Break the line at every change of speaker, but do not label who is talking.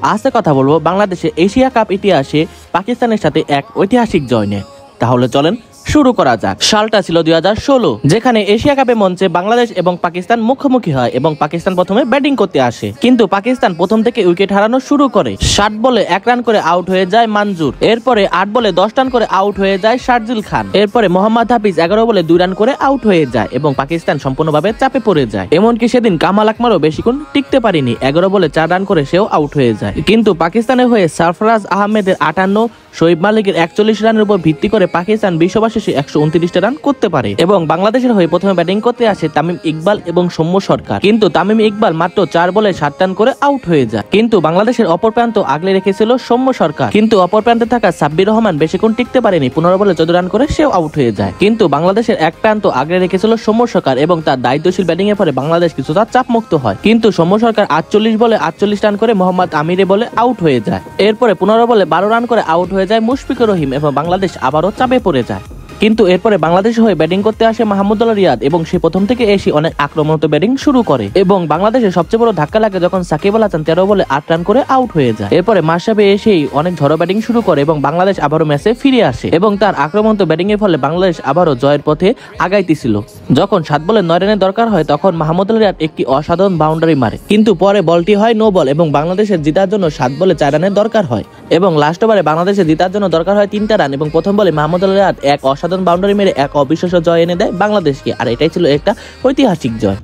আজকে কথা বলবো বাংলাদেশে এশিয়া কাপ ইতিহাসে পাকিস্তানের সাথে এক ঐতিহাসিক জয় নিয়ে। তাহলে চলেন শুরু করা যাক। সালটা ছিল 2016, যেখানে এশিয়া কাপের মঞ্চে বাংলাদেশ এবং পাকিস্তান মুখোমুখি হয় এবং পাকিস্তান প্রথমে ব্যাটিং করতে আসে, কিন্তু পাকিস্তান প্রথম থেকে উইকেট হারানো শুরু করে। 60 বলে 1 রান করে আউট হয়ে যায় মানজুর, এরপরে 8 বলে 10 রান করে আউট হয়ে যায় শারজিল খান, এরপরে মোহাম্মদ হাফিজ 11 বলে 2 রান করে আউট হয়ে যায় এবং পাকিস্তান সম্পূর্ণভাবে চাপে পড়ে যায়। এমনকি সেদিন কামাল আকমারও বেশিক্ষণ টিকতে পারেনি, 11 বলে 4 রান করে সেও আউট হয়ে যায়। কিন্তু পাকিস্তানের হয়ে সরফরাজ আহমেদের 58, শোয়েব মালিকের 41 রানের উপর ভিত্তি করে পাকিস্তান বিশ্বকাপ শেষে 129টা রান করতে পারে এবং বাংলাদেশের হয়ে প্রথমে ব্যাটিং করতে আসে তামিম ইকবাল এবং সৌম্য সরকার, কিন্তু তামিম ইকবাল মাত্র 4 বলে 7 রান করে আউট হয়ে যায়। কিন্তু বাংলাদেশের অপর প্রান্ত আগলে রেখেছিল সৌম্য সরকার, কিন্তু অপর প্রান্তে থাকা সাব্বির রহমান বেশিক্ষণ টিকতে পারেনি, 15 বলে 14 রান করে সেও আউট হয়ে যায়। কিন্তু বাংলাদেশের এক প্রান্ত আগলে রেখেছিল সৌম্য সরকার এবং তার দায়িত্বশীল ব্যাটিং এর পরে বাংলাদেশ কিছুটা চাপমুক্ত হয়, কিন্তু সৌম্য সরকার 48 বলে 48 রান করে মোহাম্মদ আমিরে বলে আউট হয়ে যায়। এরপরে 15 বলে 12 রান করে আউট হয়ে যায় মুশফিকুর রহিম এবং বাংলাদেশ আবারও চাপে পড়ে যায়। কিন্তু এরপরে বাংলাদেশ হয়ে ব্যাটিং করতে আসে মাহমুদুল্লাহ রিয়াদ এবং সে প্রথম থেকে এসে অনেক আক্রমণাত্মক ব্যাটিং শুরু করে এবং বাংলাদেশের সবচেয়ে বড় ধাক্কা লাগে যখন সাকিব আল হাসান 13 বলে 8 রান করে আউট হয়ে যায়। এরপরে মাশরাফি এসেই অনেক ঝড়ো ব্যাটিং শুরু করে এবং বাংলাদেশ আবারও ম্যাচে ফিরে আসে এবং তার আক্রমণাত্মক ব্যাটিং এর ফলে বাংলাদেশ আবারও জয়ের পথে আগাইতেছিল। যখন 7 বলে 9 রানের দরকার হয় তখন মাহমুদুল্লাহ রিয়াদ একটি অসাধারণ বাউন্ডারি মারে, কিন্তু পরে বলটি হয় নো বল এবং বাংলাদেশের জেতার জন্য 7 বলে 4 রানের দরকার হয় এবং লাস্ট ওভারে বাংলাদেশের জেতার জন্য দরকার হয় 3টা রান এবং প্রথম বলে মাহমুদুল্লাহ রিয়াদ এক অসাধারণ বাউন্ডারি মেরে এক অবিশ্বাস্য জয় এনে দেয় বাংলাদেশকে, আর এটাই ছিল একটা ঐতিহাসিক জয়।